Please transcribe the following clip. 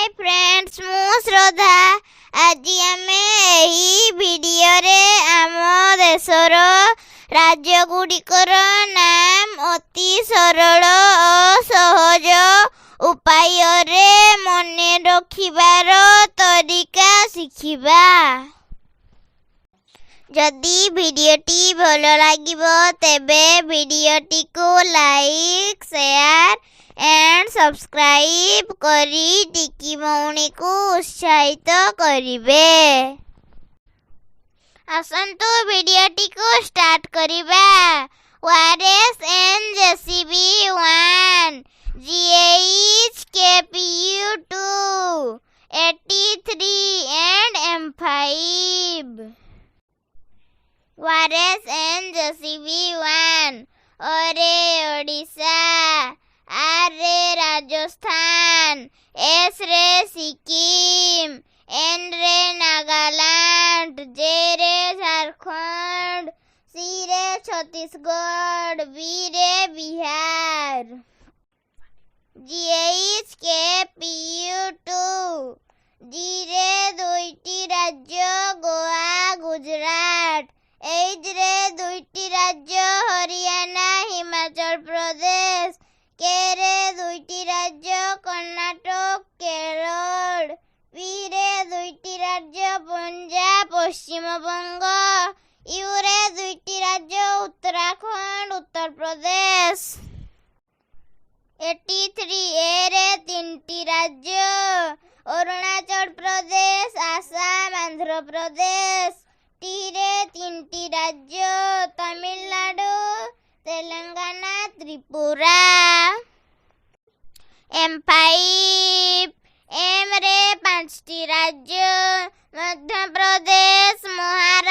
Hi friends मु श्रद्धा आज आम यही वीडियो रे आम देशर राज्य गुडिकर नाम अति सरल और सहज उपाय रे मने रखिबार तरीका शिखिबा। जदि वीडियोटी भल लागिबो तेबे वीडियोटी को लाइक शेयर एंड सब्सक्राइब करी टिकी मौनी को उत्साहित करिवे। आसंतु वीडियोटी को स्टार्ट करिबा। Virus and JCB 1 GHKPU 2 83 and M5 virus and JCB 1 ओरे ओडिशा आर रे राजस्थान एस रे सिक्किम एन रे नागालैंड जे रे झारखंड सी रे छत्तीसगढ़ बी रे बिहार। GHKPU 2 जी रे दुईटी राज्य गोवा गुजरात एच रे दुईटी राज्य हरियाणा हिमाचल प्रदेश के रे दुईटी राज्य कर्नाटक केरल पी रे दुईटी राज्य पंजाब पश्चिम बंग यू रे दुईटी राज्य उत्तराखंड उत्तर प्रदेश। 83 ए रे तीनटी राज्य अरुणाचल प्रदेश आसाम आंध्र प्रदेश टी रे तीनटी राज्य तमिलनाडु तेलंगाना त्रिपुरा। M5 एम रे 5टी राज्य मध्य प्रदेश महाराष्ट्र